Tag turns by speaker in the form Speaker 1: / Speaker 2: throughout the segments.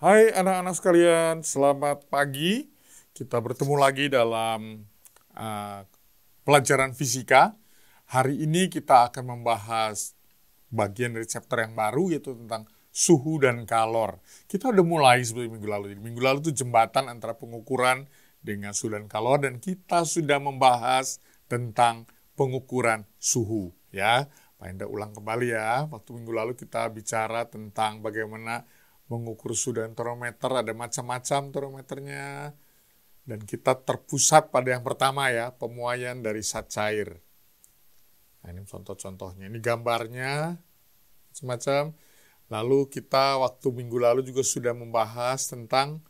Speaker 1: Hai anak-anak sekalian, selamat pagi. Kita bertemu lagi dalam uh, pelajaran fisika. Hari ini kita akan membahas bagian dari chapter yang baru, yaitu tentang suhu dan kalor. Kita udah mulai seperti minggu lalu. Minggu lalu itu jembatan antara pengukuran dengan suhu dan kalor, dan kita sudah membahas tentang pengukuran suhu. Ya, Pak Enda ulang kembali ya. Waktu minggu lalu kita bicara tentang bagaimana mengukur suhu dan termometer, ada macam-macam termometernya. Dan kita terpusat pada yang pertama ya, pemuaian dari zat cair. Nah, ini contoh-contohnya. Ini gambarnya semacam. Lalu kita waktu minggu lalu juga sudah membahas tentang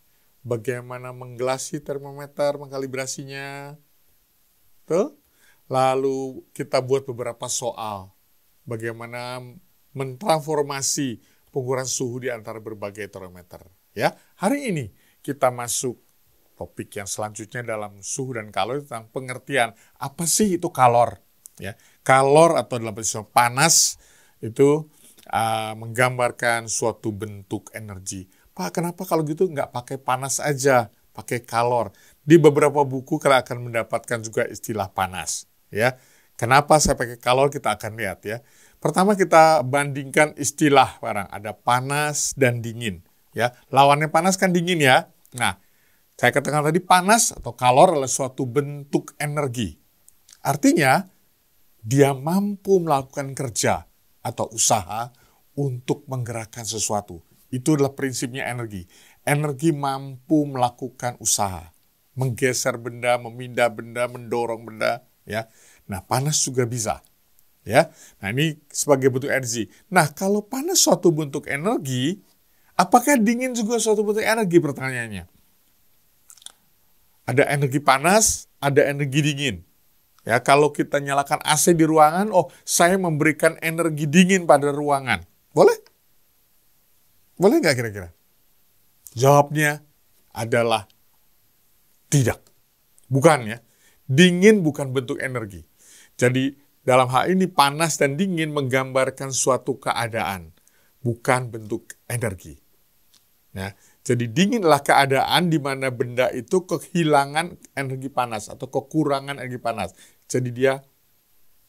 Speaker 1: bagaimana menggelasi termometer, mengkalibrasinya. Tuh. Lalu kita buat beberapa soal. Bagaimana mentransformasi pengukuran suhu di antara berbagai termometer. Ya, hari ini kita masuk topik yang selanjutnya dalam suhu dan kalor tentang pengertian apa sih itu kalor. Ya, kalor atau dalam bahasa panas itu menggambarkan suatu bentuk energi. Pak, kenapa kalau gitu nggak pakai panas aja, pakai kalor? Di beberapa buku kalian akan mendapatkan juga istilah panas. Ya, kenapa saya pakai kalor kita akan lihat ya. Pertama kita bandingkan istilah barang, ada panas dan dingin. Ya, lawannya panas kan dingin ya. Nah, saya katakan tadi panas atau kalor adalah suatu bentuk energi. Artinya, dia mampu melakukan kerja atau usaha untuk menggerakkan sesuatu. Itu adalah prinsipnya energi. Energi mampu melakukan usaha, menggeser benda, memindah benda, mendorong benda. Ya, nah panas juga bisa. Ya, nah ini sebagai bentuk energi. Nah, kalau panas suatu bentuk energi, apakah dingin juga suatu bentuk energi? Pertanyaannya. Ada energi panas, ada energi dingin. Ya, kalau kita nyalakan AC di ruangan, saya memberikan energi dingin pada ruangan. Boleh? Boleh nggak kira-kira? Jawabnya adalah tidak. Bukan ya. Dingin bukan bentuk energi. Jadi dalam hal ini panas dan dingin menggambarkan suatu keadaan, bukan bentuk energi. Ya, jadi dingin adalah keadaan di mana benda itu kehilangan energi panas atau kekurangan energi panas. Jadi dia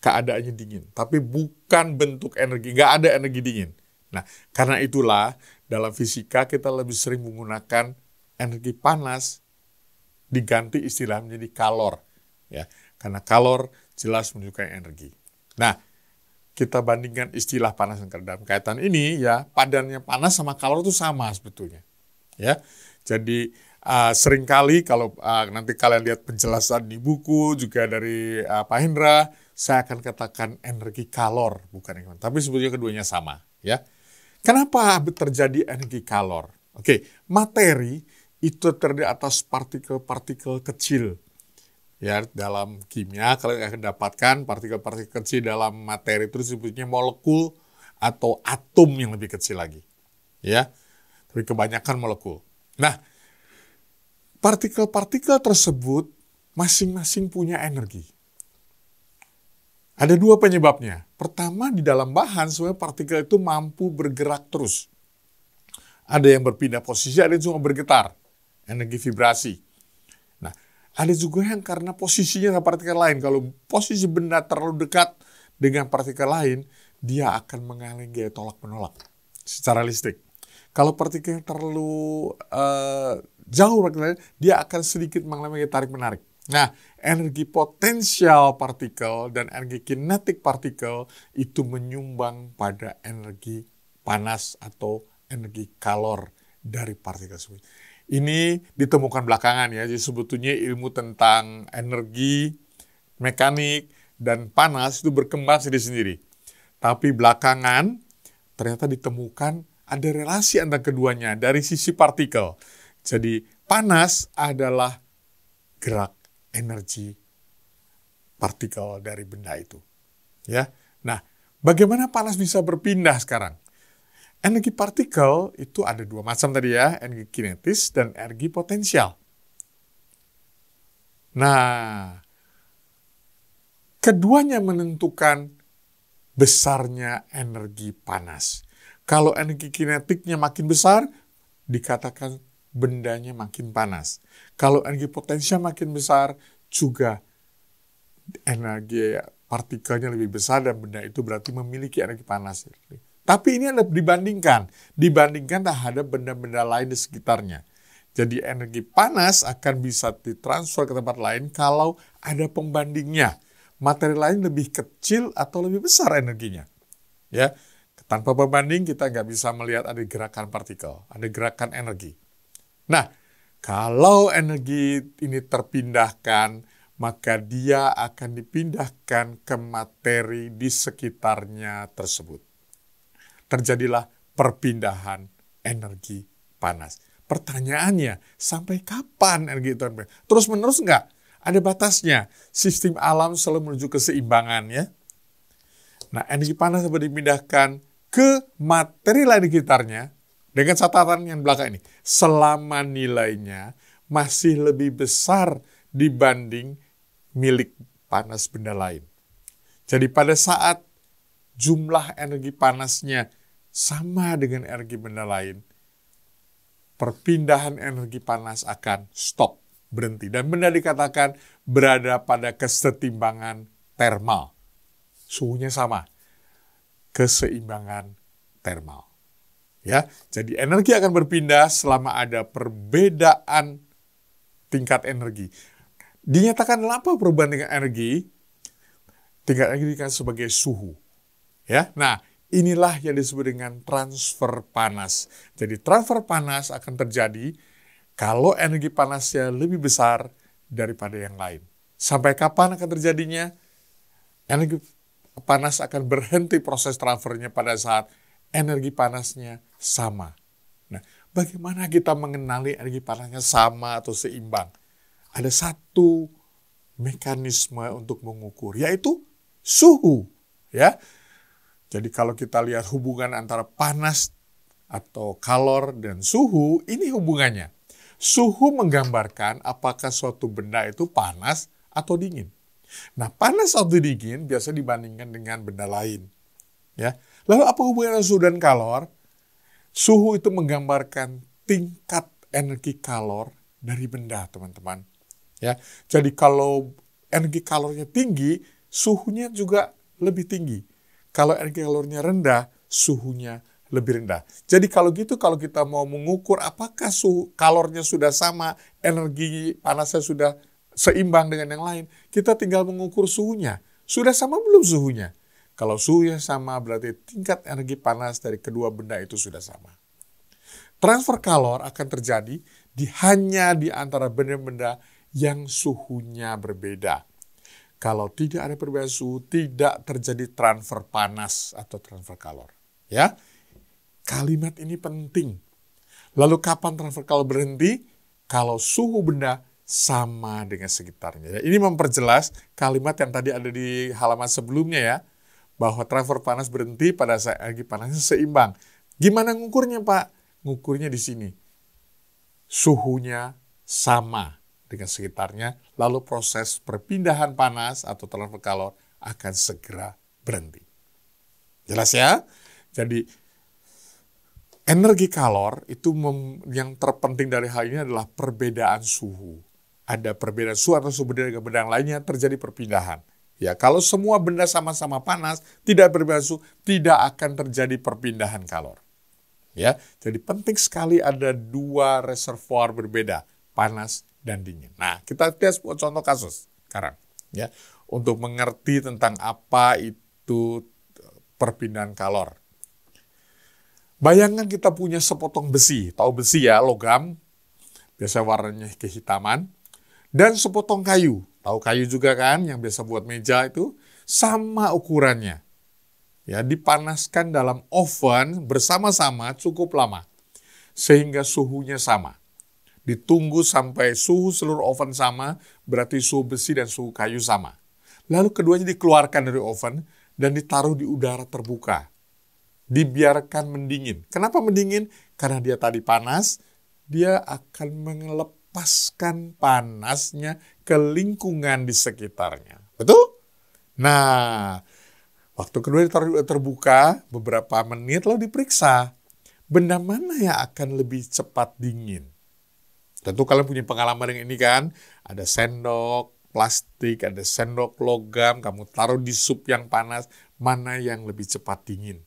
Speaker 1: keadaannya dingin, tapi bukan bentuk energi, nggak ada energi dingin. Nah, karena itulah dalam fisika kita lebih sering menggunakan energi panas diganti istilah menjadi kalor. Ya, karena kalor jelas menunjukkan energi. Nah, kita bandingkan istilah panas dan kalor. Dalam kaitan ini ya, padannya panas sama kalor itu sama sebetulnya. Ya, jadi seringkali kalau nanti kalian lihat penjelasan di buku juga dari Pak Hendra, saya akan katakan energi kalor bukan energi, tapi sebetulnya keduanya sama. Ya, kenapa terjadi energi kalor? Oke, materi itu terdiri atas partikel-partikel kecil. Ya, dalam kimia kalian akan dapatkan partikel-partikel kecil dalam materi itu disebutnya molekul atau atom yang lebih kecil lagi. Ya, tapi kebanyakan molekul. Nah, partikel-partikel tersebut masing-masing punya energi. Ada dua penyebabnya. Pertama, di dalam bahan sebenarnya partikel itu mampu bergerak terus. Ada yang berpindah posisi, ada yang cuma bergetar. Energi vibrasi. Nah, ada juga yang karena posisinya sama partikel lain. Kalau posisi benda terlalu dekat dengan partikel lain, dia akan mengalami gaya tolak-menolak secara listrik. Kalau partikel terlalu jauh partikel lain, dia akan sedikit mengalami gaya tarik-menarik. Nah, energi potensial partikel dan energi kinetik partikel itu menyumbang pada energi panas atau energi kalor dari partikel tersebut. Ini ditemukan belakangan ya, jadi sebetulnya ilmu tentang energi, mekanik, dan panas itu berkembang sendiri-sendiri. Tapi belakangan ternyata ditemukan ada relasi antara keduanya dari sisi partikel. Jadi panas adalah gerak energi partikel dari benda itu. Ya, nah bagaimana panas bisa berpindah sekarang? Energi partikel itu ada dua macam tadi ya, energi kinetis dan energi potensial. Nah, keduanya menentukan besarnya energi panas. Kalau energi kinetiknya makin besar, dikatakan bendanya makin panas. Kalau energi potensial makin besar, juga energi partikelnya lebih besar dan benda itu berarti memiliki energi panas. Tapi ini adalah dibandingkan terhadap benda-benda lain di sekitarnya. Jadi energi panas akan bisa ditransfer ke tempat lain kalau ada pembandingnya. Materi lain lebih kecil atau lebih besar energinya. Ya, tanpa pembanding kita nggak bisa melihat ada gerakan partikel, ada gerakan energi. Nah, kalau energi ini terpindahkan, maka dia akan dipindahkan ke materi di sekitarnya tersebut. Terjadilah perpindahan energi panas. Pertanyaannya, sampai kapan energi itu? Terus-menerus enggak? Ada batasnya. Sistem alam selalu menuju keseimbangan, ya. Nah, energi panas dapat dipindahkan ke materi lain di sekitarnya dengan catatan yang belakang ini. Selama nilainya masih lebih besar dibanding milik panas benda lain. Jadi pada saat jumlah energi panasnya sama dengan energi benda lain, perpindahan energi panas akan stop, berhenti. Dan benda dikatakan berada pada kesetimbangan termal. Suhunya sama, keseimbangan termal. Ya, jadi energi akan berpindah selama ada perbedaan tingkat energi. Dinyatakan apa perubahan tingkat energi? Tingkat energi dikatakan sebagai suhu. Ya, nah inilah yang disebut dengan transfer panas. Jadi transfer panas akan terjadi kalau energi panasnya lebih besar daripada yang lain. Sampai kapan akan terjadinya? Energi panas akan berhenti proses transfernya pada saat energi panasnya sama. Nah, bagaimana kita mengenali energi panasnya sama atau seimbang? Ada satu mekanisme untuk mengukur, yaitu suhu. Ya, jadi kalau kita lihat hubungan antara panas atau kalor dan suhu, ini hubungannya. Suhu menggambarkan apakah suatu benda itu panas atau dingin. Nah, panas atau dingin biasa dibandingkan dengan benda lain. Ya, lalu apa hubungannya suhu dan kalor? Suhu itu menggambarkan tingkat energi kalor dari benda, teman-teman. Ya, jadi kalau energi kalornya tinggi, suhunya juga lebih tinggi. Kalau energi kalornya rendah, suhunya lebih rendah. Jadi kalau gitu, kalau kita mau mengukur apakah suhu kalornya sudah sama, energi panasnya sudah seimbang dengan yang lain, kita tinggal mengukur suhunya. Sudah sama belum suhunya? Kalau suhunya sama, berarti tingkat energi panas dari kedua benda itu sudah sama. Transfer kalor akan terjadi hanya di antara benda-benda yang suhunya berbeda. Kalau tidak ada perbedaan suhu, tidak terjadi transfer panas atau transfer kalor. Ya, kalimat ini penting. Lalu kapan transfer kalor berhenti? Kalau suhu benda sama dengan sekitarnya. Ini memperjelas kalimat yang tadi ada di halaman sebelumnya ya, bahwa transfer panas berhenti pada saat energi panasnya seimbang. Gimana ngukurnya, Pak? Ngukurnya di sini. Suhunya sama dengan sekitarnya, lalu proses perpindahan panas atau transfer kalor akan segera berhenti. Jelas ya? Jadi energi kalor itu yang terpenting dari hal ini adalah perbedaan suhu. Ada perbedaan suhu atau suhu benda dengan benda yang lainnya, terjadi perpindahan. Ya, kalau semua benda sama-sama panas, tidak berbeda suhu, tidak akan terjadi perpindahan kalor. Ya, jadi penting sekali ada dua reservoir berbeda, panas dan dingin. Nah, kita lihat contoh kasus sekarang, ya, untuk mengerti tentang apa itu perpindahan kalor. Bayangkan kita punya sepotong besi, tahu besi ya, logam, biasa warnanya kehitaman, dan sepotong kayu. Tahu kayu juga kan, yang biasa buat meja itu, sama ukurannya. Ya, dipanaskan dalam oven bersama-sama cukup lama, sehingga suhunya sama. Ditunggu sampai suhu seluruh oven sama, berarti suhu besi dan suhu kayu sama. Lalu keduanya dikeluarkan dari oven dan ditaruh di udara terbuka. Dibiarkan mendingin. Kenapa mendingin? Karena dia tadi panas, dia akan melepaskan panasnya ke lingkungan di sekitarnya. Betul? Nah, waktu kedua ditaruh terbuka beberapa menit lalu diperiksa. benda mana yang akan lebih cepat dingin? Tentu kalian punya pengalaman dengan ini kan? Ada sendok plastik, ada sendok logam, kamu taruh di sup yang panas, mana yang lebih cepat dingin?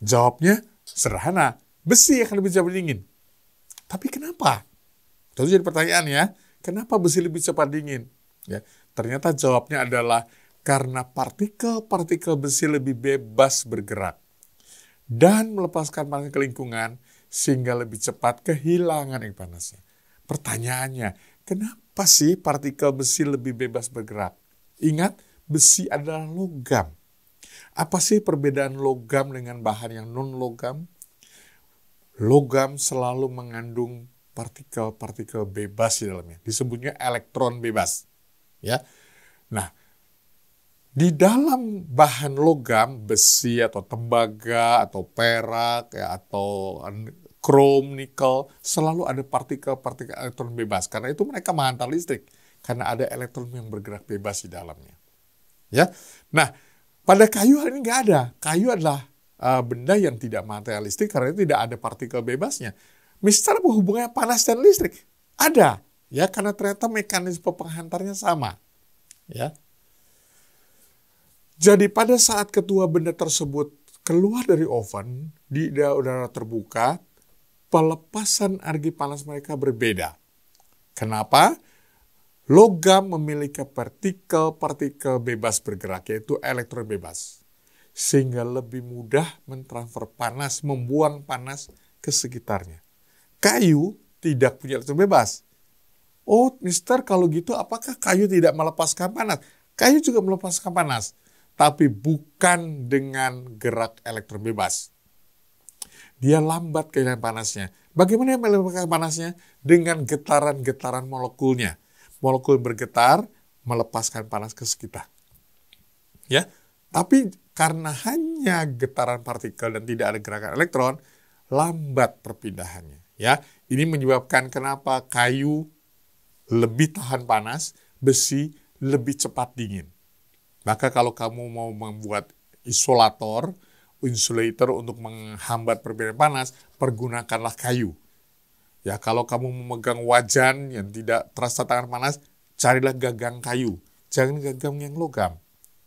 Speaker 1: Jawabnya sederhana, besi akan lebih cepat dingin. Tapi kenapa? Itu jadi pertanyaan ya, kenapa besi lebih cepat dingin? Ya, ternyata jawabnya adalah karena partikel-partikel besi lebih bebas bergerak dan melepaskan panas ke lingkungan sehingga lebih cepat kehilangan panasnya. Pertanyaannya, kenapa sih partikel besi lebih bebas bergerak? Ingat, besi adalah logam. Apa sih perbedaan logam dengan bahan yang non-logam? Logam selalu mengandung partikel-partikel bebas di dalamnya. Disebutnya elektron bebas. Ya. Nah, di dalam bahan logam, besi atau tembaga atau perak ya, atau krom, nikel, selalu ada partikel-partikel elektron bebas. Karena itu mereka menghantar listrik. Karena ada elektron yang bergerak bebas di dalamnya. Ya. Nah, pada kayu hal ini nggak ada. Kayu adalah benda yang tidak menghantar listrik karena itu tidak ada partikel bebasnya. Misalnya apa hubungannya panas dan listrik? Ada. Ya, karena ternyata mekanisme penghantarnya sama. Ya. Jadi pada saat kedua benda tersebut keluar dari oven di udara terbuka, pelepasan energi panas mereka berbeda. Kenapa? Logam memiliki partikel-partikel bebas bergerak, yaitu elektron bebas. Sehingga lebih mudah mentransfer panas, membuang panas ke sekitarnya. Kayu tidak punya elektron bebas. Oh, Mister, kalau gitu apakah kayu tidak melepaskan panas? Kayu juga melepaskan panas, tapi bukan dengan gerak elektron bebas. Dia lambat kehilangan panasnya. Bagaimana dia melepaskan panasnya? Dengan getaran-getaran molekulnya. Molekul bergetar, melepaskan panas ke sekitar. Ya, tapi karena hanya getaran partikel dan tidak ada gerakan elektron, lambat perpindahannya. Ya, ini menyebabkan kenapa kayu lebih tahan panas, besi lebih cepat dingin. Maka kalau kamu mau membuat insulator untuk menghambat perpindahan panas, pergunakanlah kayu. Ya, kalau kamu memegang wajan yang tidak terasa tangan panas, carilah gagang kayu. Jangan gagang yang logam.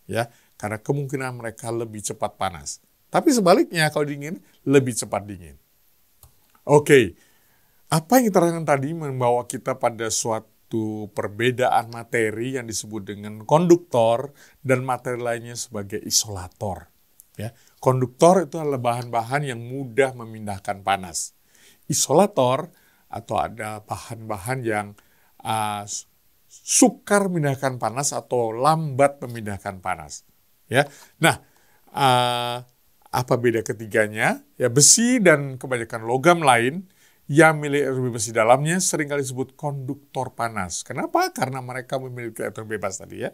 Speaker 1: Ya, karena kemungkinan mereka lebih cepat panas. Tapi sebaliknya, kalau dingin, lebih cepat dingin. Oke, apa yang diterangkan tadi membawa kita pada suatu perbedaan materi yang disebut dengan konduktor dan materi lainnya sebagai isolator. Ya, konduktor itu adalah bahan-bahan yang mudah memindahkan panas. Isolator atau ada bahan-bahan yang sukar memindahkan panas atau lambat memindahkan panas. Ya, nah apa beda ketiganya? Ya, besi dan kebanyakan logam lain yang memiliki elektron bebas di dalamnya seringkali disebut konduktor panas. Kenapa? Karena mereka memiliki elektron bebas tadi ya.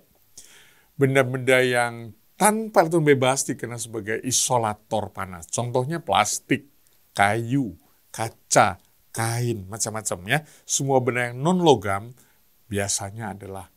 Speaker 1: Benda-benda yang tanpa elektron bebas dikenal sebagai isolator panas. Contohnya plastik, kayu, kaca, kain, macam-macam ya. Semua benda yang non-logam biasanya adalah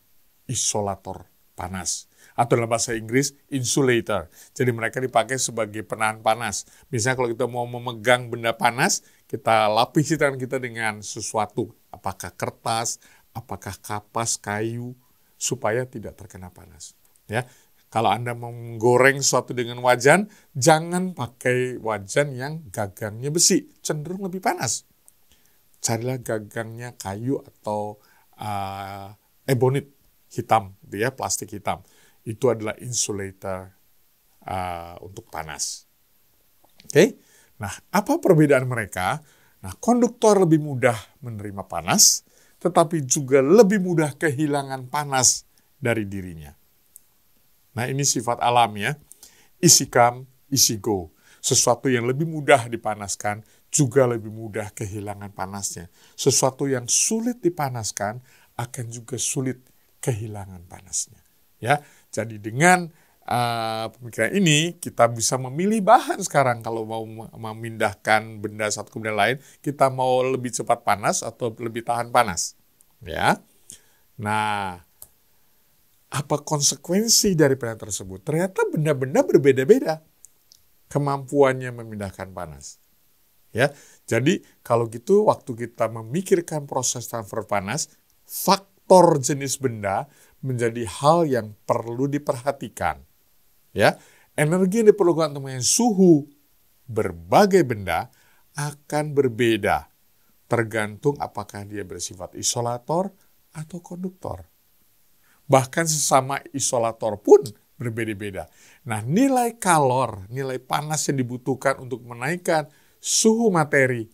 Speaker 1: isolator panas. Atau dalam bahasa Inggris, insulator. Jadi mereka dipakai sebagai penahan panas. Misalnya kalau kita mau memegang benda panas, kita lapisi tangan kita dengan sesuatu. Apakah kertas, apakah kapas, kayu, supaya tidak terkena panas. Ya, kalau Anda mau menggoreng sesuatu dengan wajan, jangan pakai wajan yang gagangnya besi. Cenderung lebih panas. Carilah gagangnya kayu atau ebonit hitam, ya, plastik hitam. Itu adalah insulator untuk panas. Oke, nah apa perbedaan mereka? Nah, konduktor lebih mudah menerima panas, tetapi juga lebih mudah kehilangan panas dari dirinya. Nah, ini sifat alam ya. Easy come, easy go. Sesuatu yang lebih mudah dipanaskan juga lebih mudah kehilangan panasnya. Sesuatu yang sulit dipanaskan akan juga sulit kehilangan panasnya. Ya, jadi dengan pemikiran ini kita bisa memilih bahan sekarang kalau mau memindahkan benda satu ke benda lain, kita mau lebih cepat panas atau lebih tahan panas. Ya. Nah, apa konsekuensi dari pilihan tersebut? Ternyata benda-benda berbeda-beda. kemampuannya memindahkan panas. Ya, jadi kalau gitu waktu kita memikirkan proses transfer panas, faktor jenis benda menjadi hal yang perlu diperhatikan. Ya, energi yang diperlukan untuk mengenai suhu berbagai benda akan berbeda, tergantung apakah dia bersifat isolator atau konduktor. Bahkan sesama isolator pun berbeda-beda. Nah, nilai kalor, nilai panas yang dibutuhkan untuk menaikkan suhu materi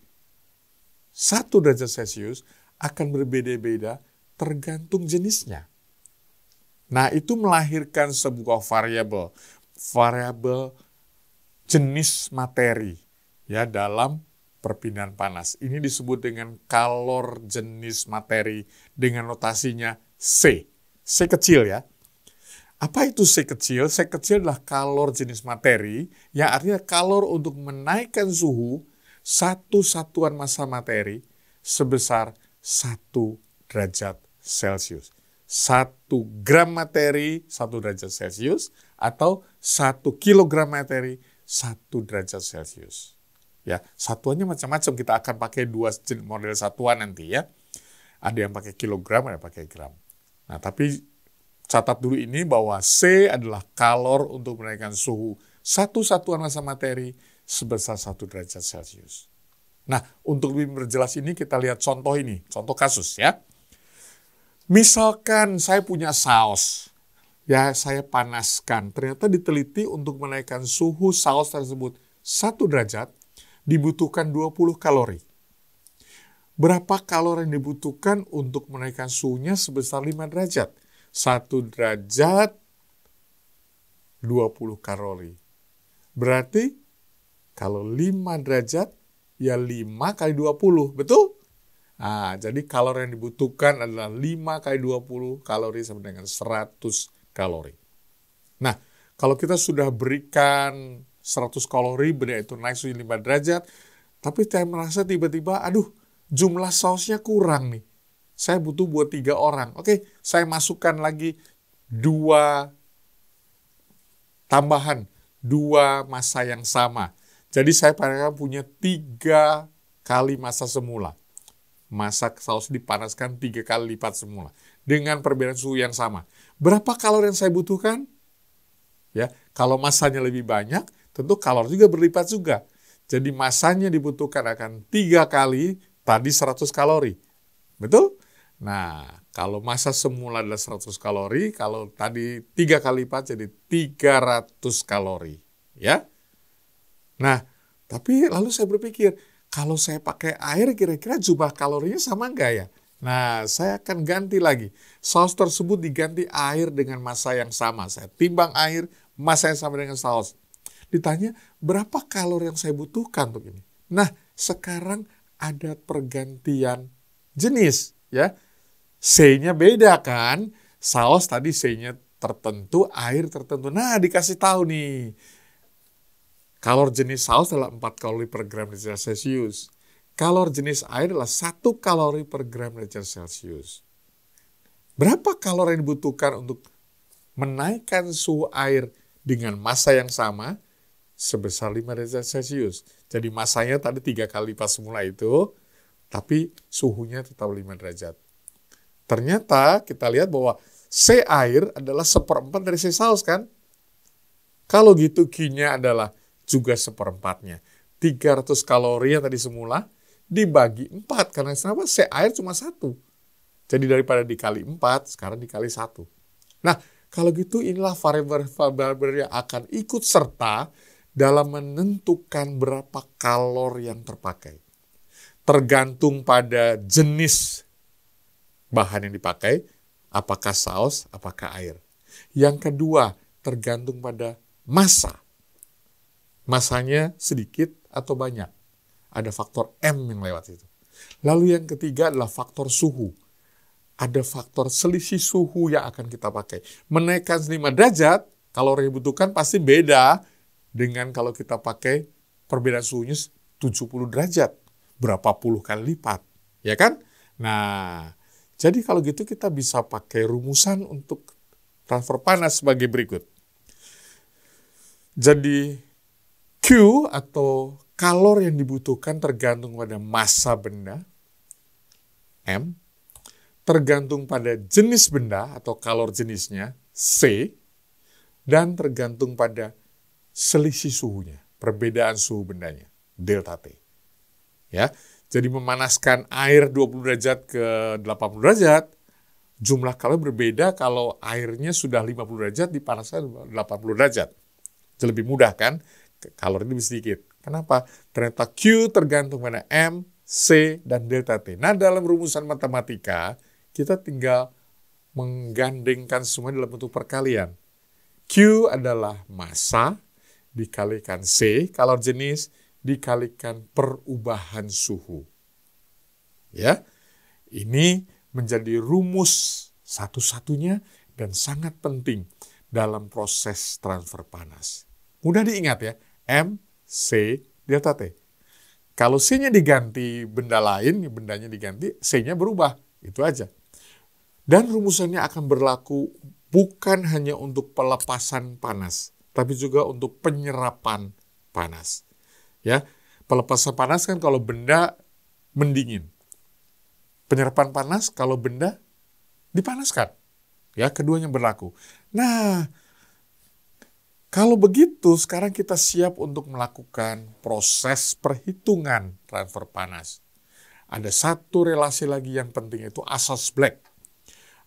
Speaker 1: 1 derajat Celcius akan berbeda-beda tergantung jenisnya. Nah, itu melahirkan sebuah variabel jenis materi ya dalam perpindahan panas. Ini disebut dengan kalor jenis materi dengan notasinya C. C kecil ya. Apa itu C kecil? C kecil adalah kalor jenis materi yang artinya kalor untuk menaikkan suhu satu satuan massa materi sebesar 1 derajat Celcius. 1 gram materi 1 derajat Celcius atau 1 kilogram materi 1 derajat Celcius. Ya, satuannya macam-macam. Kita akan pakai 2 model satuan nanti ya. Ada yang pakai kilogram, ada yang pakai gram. Nah, tapi catat dulu ini bahwa C adalah kalor untuk menaikkan suhu 1 satuan massa materi sebesar 1 derajat Celcius. Nah, untuk lebih memperjelas ini kita lihat contoh ini, contoh kasus ya. Misalkan saya punya saus, ya saya panaskan. Ternyata diteliti untuk menaikkan suhu saus tersebut 1 derajat, dibutuhkan 20 kalori. Berapa kalori yang dibutuhkan untuk menaikkan suhunya sebesar 5 derajat? 1 derajat, 20 kalori. Berarti kalau 5 derajat, ya 5 kali 20, betul? Nah, jadi kalori yang dibutuhkan adalah 5 kali 20 kalori sama dengan 100 kalori. Nah, kalau kita sudah berikan 100 kalori, benda itu naik suhu 5 derajat, tapi saya merasa tiba-tiba, aduh, jumlah sausnya kurang nih. Saya butuh buat 3 orang. Oke, saya masukkan lagi 2 tambahan, 2 massa yang sama. Jadi saya punya 3 kali massa semula. Massa saus dipanaskan 3 kali lipat semula dengan perbedaan suhu yang sama. Berapa kalori yang saya butuhkan? Ya, kalau massanya lebih banyak, tentu kalori juga berlipat juga. Jadi massanya dibutuhkan akan 3 kali tadi 100 kalori. Betul? Nah, kalau massa semula adalah 100 kalori, kalau tadi 3 kali lipat jadi 300 kalori, ya. Nah, tapi lalu saya berpikir, kalau saya pakai air kira-kira jumlah kalorinya sama enggak ya? Nah, saya akan ganti lagi. Saus tersebut diganti air dengan massa yang sama. Saya timbang air, massa yang sama dengan saus. Ditanya, berapa kalori yang saya butuhkan untuk ini? Nah, sekarang ada pergantian jenis. Ya, C-nya beda kan? Saus tadi C-nya tertentu, air tertentu. Nah, dikasih tahu nih. Kalor jenis saus adalah 4 kalori per gram derajat Celcius. Kalor jenis air adalah 1 kalori per gram derajat Celcius. Berapa kalori yang dibutuhkan untuk menaikkan suhu air dengan massa yang sama? Sebesar 5 derajat Celcius. Jadi massanya tadi 3 kali lipat semula itu, tapi suhunya tetap 5 derajat. Ternyata kita lihat bahwa C air adalah 1/4 dari C saus kan? Kalau gitu Q-nya adalah juga 1/4-nya. 300 kalori yang tadi semula dibagi 4. Karena kenapa? C air cuma 1. Jadi daripada dikali 4, sekarang dikali 1. Nah, kalau gitu inilah variabel yang akan ikut serta dalam menentukan berapa kalori yang terpakai. Tergantung pada jenis bahan yang dipakai, apakah saus, apakah air. Yang kedua, tergantung pada massa. Massanya sedikit atau banyak. Ada faktor M yang lewat itu. Lalu yang ketiga adalah faktor suhu. Ada faktor selisih suhu yang akan kita pakai. Menaikkan 5 derajat, kalori yang dibutuhkan pasti beda dengan kalau kita pakai perbedaan suhunya 70 derajat. Berapa puluh kali lipat. Ya kan? Nah, jadi kalau gitu kita bisa pakai rumusan untuk transfer panas sebagai berikut. Jadi, Q atau kalor yang dibutuhkan tergantung pada massa benda, M, tergantung pada jenis benda atau kalor jenisnya, C, dan tergantung pada selisih suhunya, perbedaan suhu bendanya, delta T. Ya, jadi memanaskan air 20 derajat ke 80 derajat, jumlah kalor berbeda kalau airnya sudah 50 derajat dipanaskan 80 derajat. Jadi lebih mudah kan? Kalor ini lebih sedikit. Kenapa? Ternyata Q tergantung pada M, C, dan delta T. Nah, dalam rumusan matematika, kita tinggal menggandengkan semua dalam bentuk perkalian. Q adalah massa dikalikan C, kalor jenis, dikalikan perubahan suhu. Ya, ini menjadi rumus satu-satunya dan sangat penting dalam proses transfer panas. Mudah diingat ya, M, C, delta T. Kalau C-nya diganti benda lain, bendanya diganti, C-nya berubah. Itu aja. Dan rumusannya akan berlaku bukan hanya untuk pelepasan panas, tapi juga untuk penyerapan panas. Ya, pelepasan panas kan kalau benda mendingin. Penyerapan panas kalau benda dipanaskan. Ya, keduanya berlaku. Nah, kalau begitu sekarang kita siap untuk melakukan proses perhitungan transfer panas. Ada satu relasi lagi yang penting, itu asas Black.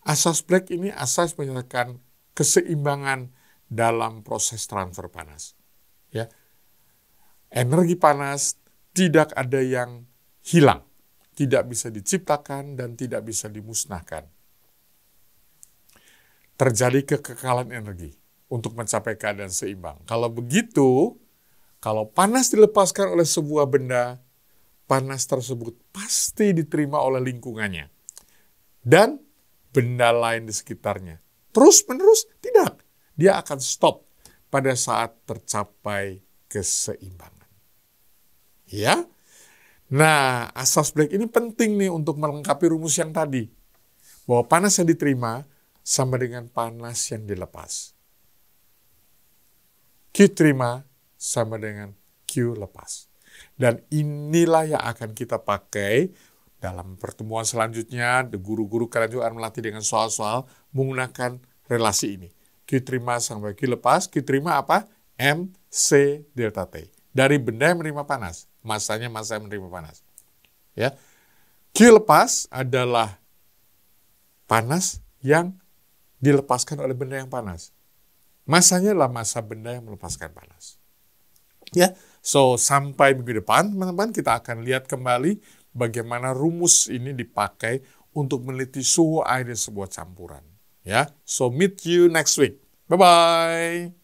Speaker 1: Asas Black ini asas menyatakan keseimbangan dalam proses transfer panas. Ya, energi panas tidak ada yang hilang, tidak bisa diciptakan dan tidak bisa dimusnahkan. Terjadi kekekalan energi untuk mencapai keadaan seimbang. Kalau begitu, kalau panas dilepaskan oleh sebuah benda, panas tersebut pasti diterima oleh lingkungannya dan benda lain di sekitarnya. Terus-menerus tidak. Dia akan stop pada saat tercapai keseimbangan. Ya. Nah, asas Black ini penting nih untuk melengkapi rumus yang tadi. Bahwa panas yang diterima sama dengan panas yang dilepas. Q terima sama dengan Q lepas. Dan inilah yang akan kita pakai dalam pertemuan selanjutnya. Guru-guru kalian juga akan melatih dengan soal-soal menggunakan relasi ini. Q terima sampai Q lepas. Q terima apa? M, C, delta T. Dari benda yang menerima panas. Massanya massa yang menerima panas. Ya. Q lepas adalah panas yang dilepaskan oleh benda yang panas. Massanya adalah massa benda yang melepaskan panas. Ya, so sampai minggu depan, teman-teman, kita akan lihat kembali bagaimana rumus ini dipakai untuk meneliti suhu air di sebuah campuran. Ya, so meet you next week. Bye-bye.